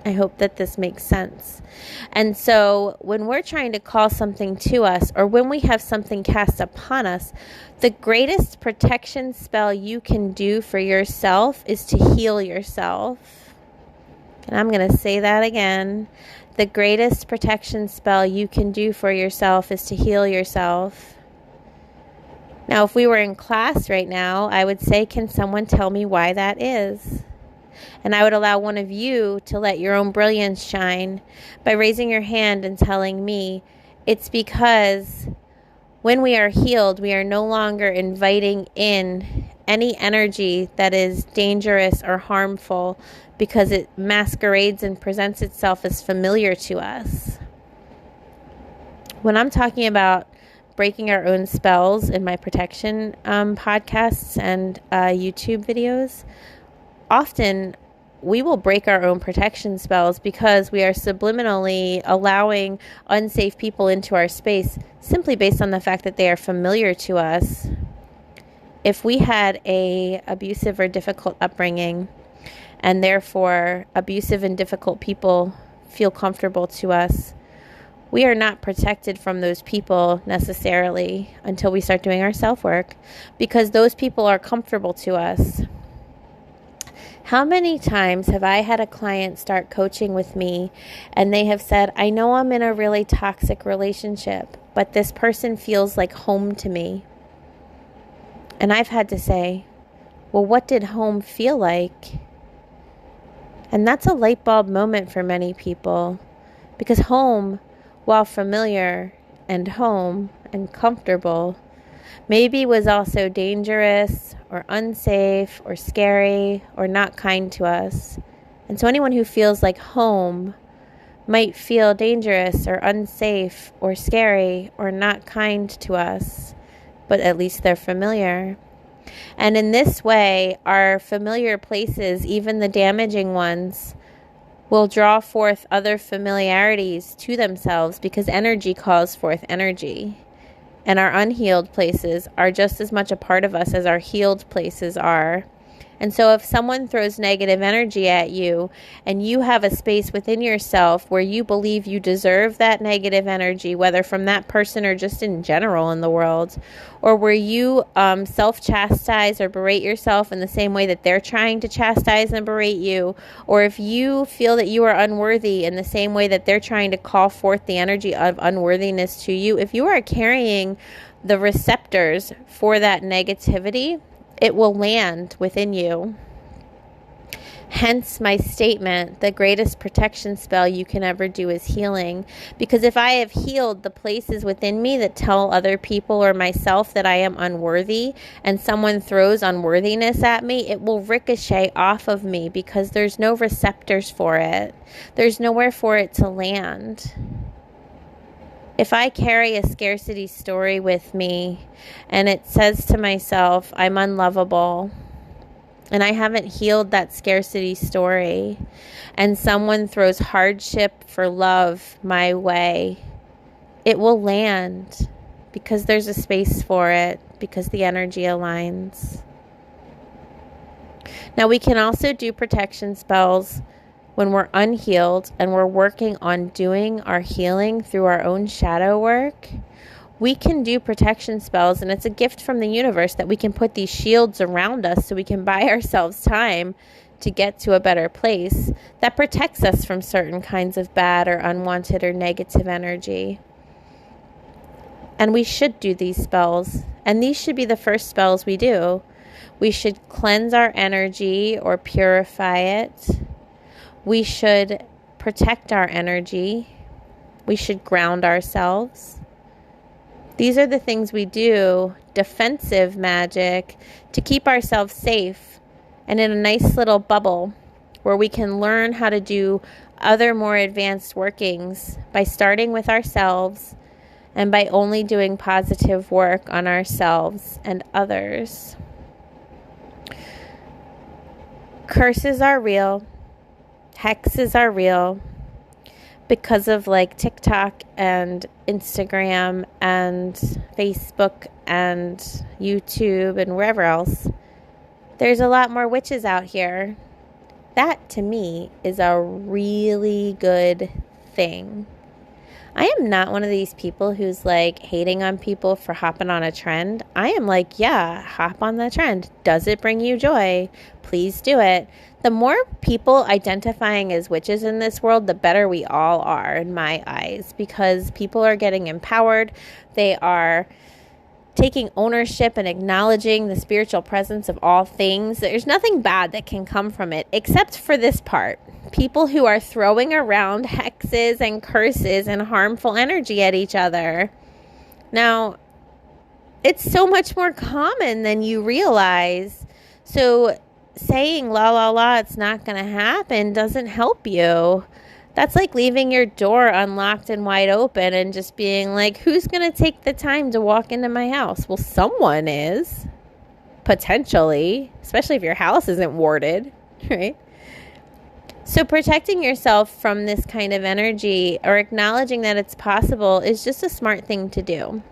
I hope that this makes sense. And so when we're trying to call something to us, or when we have something cast upon us, the greatest protection spell you can do for yourself is to heal yourself. And I'm going to say that again. The greatest protection spell you can do for yourself is to heal yourself. Now, if we were in class right now, I would say, can someone tell me why that is? And I would allow one of you to let your own brilliance shine by raising your hand and telling me, it's because when we are healed, we are no longer inviting in any energy that is dangerous or harmful because it masquerades and presents itself as familiar to us. When I'm talking about breaking our own spells in my protection podcasts and YouTube videos, often we will break our own protection spells because we are subliminally allowing unsafe people into our space simply based on the fact that they are familiar to us. If we had a abusive or difficult upbringing, and therefore abusive and difficult people feel comfortable to us, we are not protected from those people necessarily until we start doing our self-work, because those people are comfortable to us. How many times have I had a client start coaching with me and they have said, I know I'm in a really toxic relationship, but this person feels like home to me. And I've had to say, well, what did home feel like? And that's a light bulb moment for many people, because home, while familiar and home and comfortable, maybe was also dangerous or unsafe or scary or not kind to us. And so anyone who feels like home might feel dangerous or unsafe or scary or not kind to us, but at least they're familiar. And in this way, our familiar places, even the damaging ones, will draw forth other familiarities to themselves, because energy calls forth energy. And our unhealed places are just as much a part of us as our healed places are. And so if someone throws negative energy at you and you have a space within yourself where you believe you deserve that negative energy, whether from that person or just in general in the world, or where you self-chastise or berate yourself in the same way that they're trying to chastise and berate you, or if you feel that you are unworthy in the same way that they're trying to call forth the energy of unworthiness to you, if you are carrying the receptors for that negativity, it will land within you. Hence my statement, the greatest protection spell you can ever do is healing. Because if I have healed the places within me that tell other people or myself that I am unworthy, and someone throws unworthiness at me, it will ricochet off of me because there's no receptors for it. There's nowhere for it to land. If I carry a scarcity story with me and it says to myself, I'm unlovable, and I haven't healed that scarcity story, and someone throws hardship for love my way, it will land because there's a space for it, because the energy aligns. Now, we can also do protection spells when we're unhealed and we're working on doing our healing through our own shadow work. We can do protection spells, and it's a gift from the universe that we can put these shields around us so we can buy ourselves time to get to a better place that protects us from certain kinds of bad or unwanted or negative energy. And we should do these spells, and these should be the first spells we do. We should cleanse our energy or purify it. We should protect our energy. We should ground ourselves. These are the things we do, defensive magic, to keep ourselves safe and in a nice little bubble where we can learn how to do other more advanced workings by starting with ourselves and by only doing positive work on ourselves and others. Curses are real. Hexes are real. because of like TikTok and Instagram and Facebook and YouTube and wherever else, there's a lot more witches out here. That to me is a really good thing. I am not one of these people who's like hating on people for hopping on a trend. I am like, yeah, hop on the trend. Does it bring you joy? Please do it. The more people identifying as witches in this world, the better we all are in my eyes, because people are getting empowered. They are taking ownership and acknowledging the spiritual presence of all things. There's nothing bad that can come from it, except for this part. People who are throwing around hexes and curses and harmful energy at each other. Now, it's so much more common than you realize. So saying la la la, it's not going to happen doesn't help you. That's like leaving your door unlocked and wide open and just being like, who's going to take the time to walk into my house? Well, someone is, potentially, especially if your house isn't warded, right? So protecting yourself from this kind of energy, or acknowledging that it's possible, is just a smart thing to do.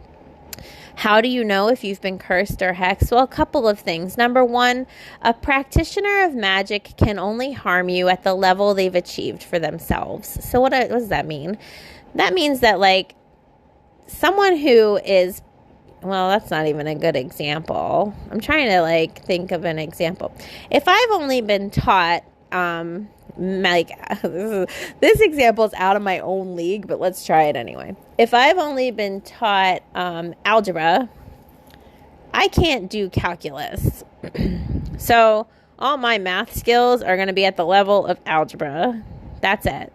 How do you know if you've been cursed or hexed? Well, a couple of things. Number one, a practitioner of magic can only harm you at the level they've achieved for themselves. So what does that mean? That means that, like, someone who is, well, that's not even a good example. I'm trying to, like, think of an example. If I've only been taught, like, this example is out of my own league, but let's try it anyway. If I've only been taught algebra, I can't do calculus. So all my math skills are going to be at the level of algebra. That's it.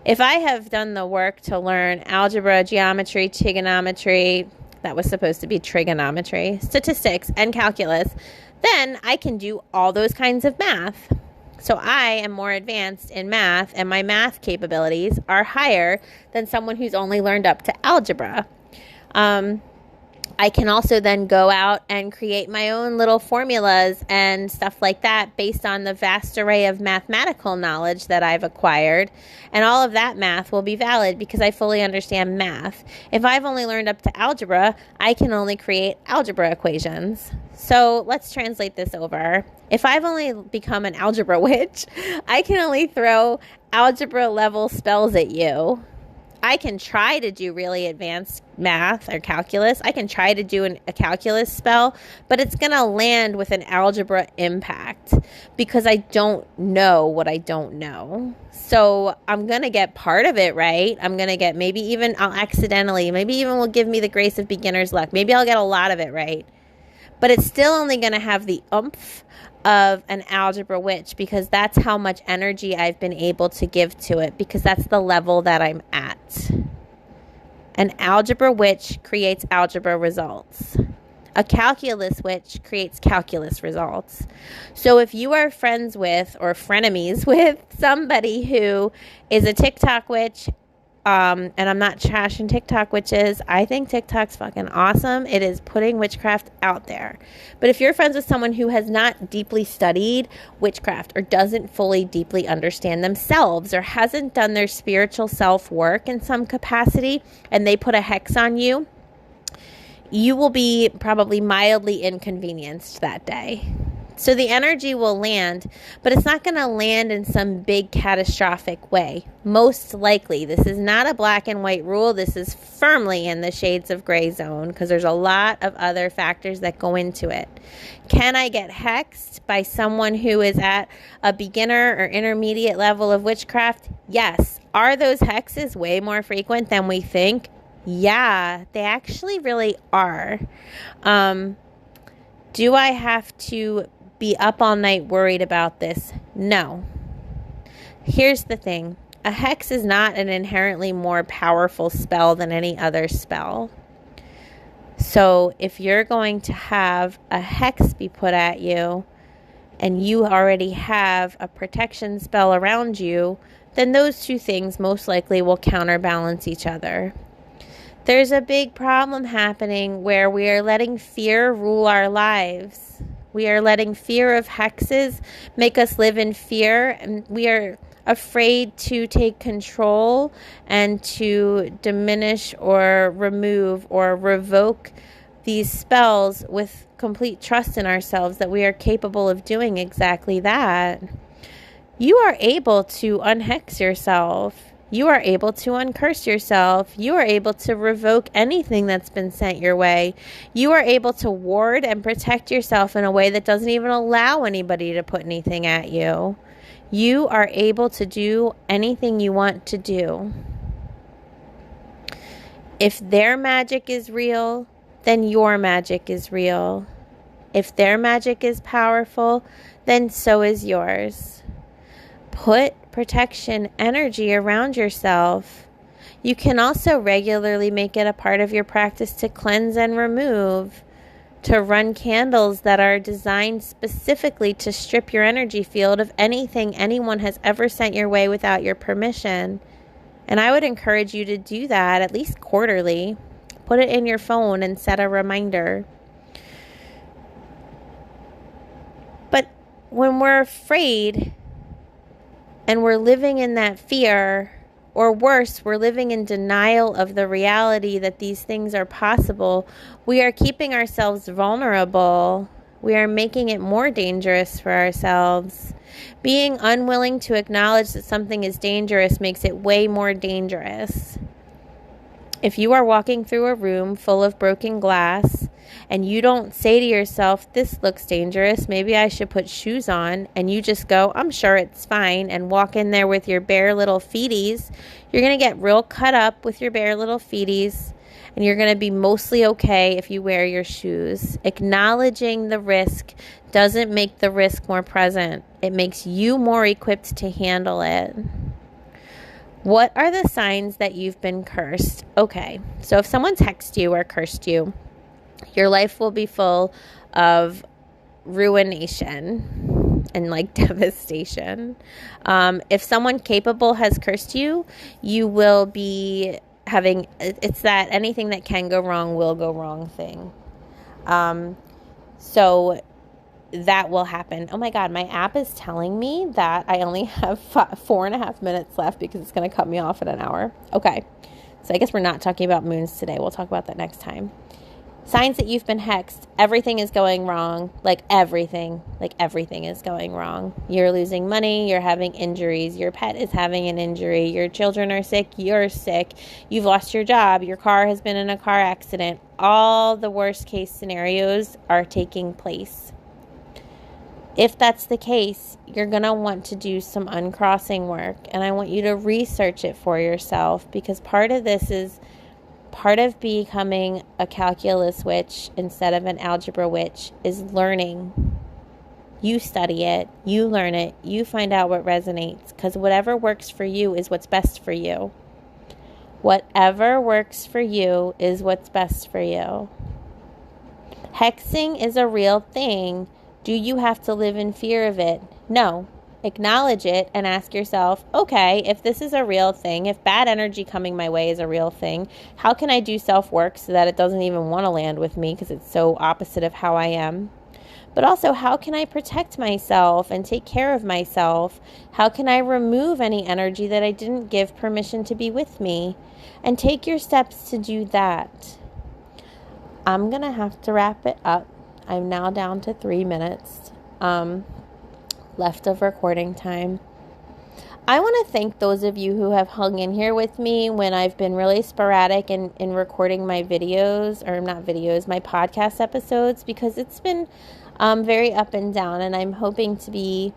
If I have done the work to learn algebra, geometry, trigonometry, that was supposed to be trigonometry, statistics, and calculus, then I can do all those kinds of math. So I am more advanced in math, and my math capabilities are higher than someone who's only learned up to algebra. I can also then go out and create my own little formulas and stuff like that based on the vast array of mathematical knowledge that I've acquired. And all of that math will be valid because I fully understand math. If I've only learned up to algebra, I can only create algebra equations. So let's translate this over. If I've only become an algebra witch, I can only throw algebra level spells at you. I can try to do really advanced math or calculus. I can try to do a calculus spell, but it's going to land with an algebra impact because I don't know what I don't know. So I'm going to get part of it right. I'm going to get maybe even maybe even will give me the grace of beginner's luck. Maybe I'll get a lot of it right. But it's still only going to have the oomph of an algebra witch because that's how much energy I've been able to give to it, because that's the level that I'm at. An algebra witch creates algebra results. A calculus witch creates calculus results. So if you are friends with or frenemies with somebody who is a TikTok witch, and I'm not trashing TikTok witches. I think TikTok's fucking awesome. It is putting witchcraft out there. But if you're friends with someone who has not deeply studied witchcraft or doesn't fully deeply understand themselves or hasn't done their spiritual self-work in some capacity and they put a hex on you, you will be probably mildly inconvenienced that day. So the energy will land, but it's not going to land in some big catastrophic way. Most likely, this is not a black and white rule. This is firmly in the shades of gray zone because there's a lot of other factors that go into it. Can I get hexed by someone who is at a beginner or intermediate level of witchcraft? Yes. Are those hexes way more frequent than we think? Yeah, they actually really are. Do I have to be up all night worried about this? No. Here's the thing. A hex is not an inherently more powerful spell than any other spell. So if you're going to have a hex be put at you and you already have a protection spell around you, then those two things most likely will counterbalance each other. There's a big problem happening where we are letting fear rule our lives. We are letting fear of hexes make us live in fear, and we are afraid to take control and to diminish or remove or revoke these spells with complete trust in ourselves that we are capable of doing exactly that. You are able to unhex yourself. You are able to uncurse yourself. You are able to revoke anything that's been sent your way. You are able to ward and protect yourself in a way that doesn't even allow anybody to put anything at you. You are able to do anything you want to do. If their magic is real, then your magic is real. If their magic is powerful, then so is yours. Put protection energy around yourself. You can also regularly make it a part of your practice to cleanse and remove, to run candles that are designed specifically to strip your energy field of anything anyone has ever sent your way without your permission. And I would encourage you to do that at least quarterly. Put it in your phone and set a reminder. But when we're afraid and we're living in that fear, or worse, we're living in denial of the reality that these things are possible, we are keeping ourselves vulnerable. We are making it more dangerous for ourselves. Being unwilling to acknowledge that something is dangerous makes it way more dangerous. If you are walking through a room full of broken glass and you don't say to yourself, this looks dangerous, maybe I should put shoes on, and you just go, I'm sure it's fine, and walk in there with your bare little feeties, you're going to get real cut up with your bare little feeties, and you're going to be mostly okay if you wear your shoes. Acknowledging the risk doesn't make the risk more present. It makes you more equipped to handle it. What are the signs that you've been cursed? Okay, so if someone's hexed you or cursed you, your life will be full of ruination and like devastation. If someone capable has cursed you, you will be having, it's that anything that can go wrong will go wrong thing. So that will happen. Oh my God, my app is telling me that I only have 4.5 minutes left because it's going to cut me off at an hour. Okay, so I guess we're not talking about moons today. We'll talk about that next time. Signs that you've been hexed. Everything is going wrong. Like everything is going wrong. You're losing money. You're having injuries. Your pet is having an injury. Your children are sick. You're sick. You've lost your job. Your car has been in a car accident. All the worst case scenarios are taking place. If that's the case, you're going to want to do some uncrossing work. And I want you to research it for yourself, because part of this is part of becoming a calculus witch instead of an algebra witch is learning. You study it, you learn it, you find out what resonates, because whatever works for you is what's best for you. Whatever works for you is what's best for you. Hexing is a real thing. Do you have to live in fear of it? No. Acknowledge it and ask yourself, okay, if this is a real thing, if bad energy coming my way is a real thing, how can I do self-work so that it doesn't even want to land with me because it's so opposite of how I am? But also, how can I protect myself and take care of myself? How can I remove any energy that I didn't give permission to be with me? And take your steps to do that. I'm going to have to wrap it up. I'm now down to 3 minutes left of recording time. I want to thank those of you who have hung in here with me when I've been really sporadic in recording my videos, or not videos, my podcast episodes, because it's been very up and down, and I'm hoping to be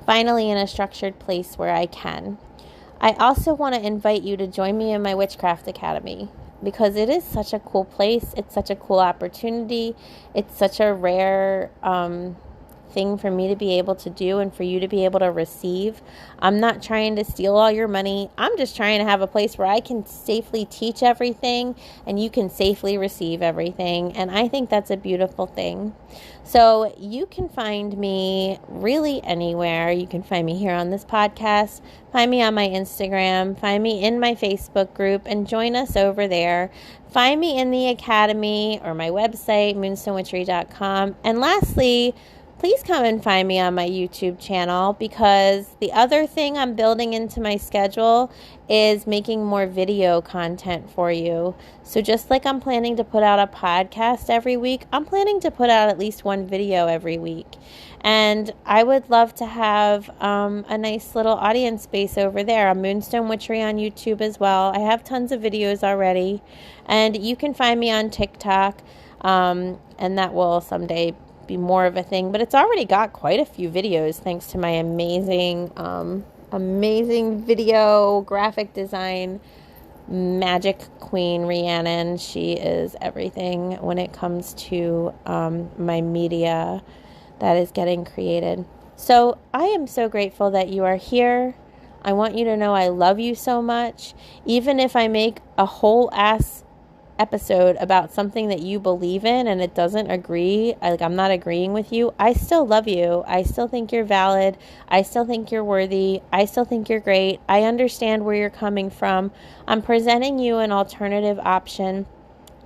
finally in a structured place where I can. I also want to invite you to join me in my Witchcraft Academy, because it is such a cool place. It's such a cool opportunity. It's such a rare thing for me to be able to do and for you to be able to receive. I'm not trying to steal all your money. I'm just trying to have a place where I can safely teach everything and you can safely receive everything. And I think that's a beautiful thing. So you can find me really anywhere. You can find me here on this podcast, find me on my Instagram, find me in my Facebook group, and join us over there. Find me in the Academy or my website, moonstonewitchery.com. And lastly, please come and find me on my YouTube channel, because the other thing I'm building into my schedule is making more video content for you. So just like I'm planning to put out a podcast every week, I'm planning to put out at least one video every week. And I would love to have a nice little audience space over there on Moonstone Witchery on YouTube as well. I have tons of videos already. And you can find me on TikTok, and that will someday be more of a thing, but it's already got quite a few videos thanks to my amazing video graphic design magic queen Rhiannon. She is everything when it comes to my media that is getting created. So I am so grateful that you are here. I want you to know I love you so much. Even if I make a whole ass episode about something that you believe in and it doesn't agree, like I'm not agreeing with you, I still love you. I still think you're valid. I still think you're worthy. I still think you're great. I understand where you're coming from. I'm presenting you an alternative option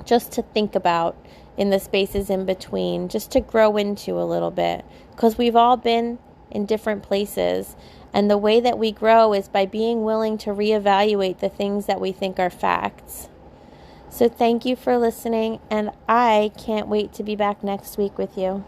just to think about in the spaces in between, just to grow into a little bit, because we've all been in different places, and the way that we grow is by being willing to reevaluate the things that we think are facts. So thank you for listening, and I can't wait to be back next week with you.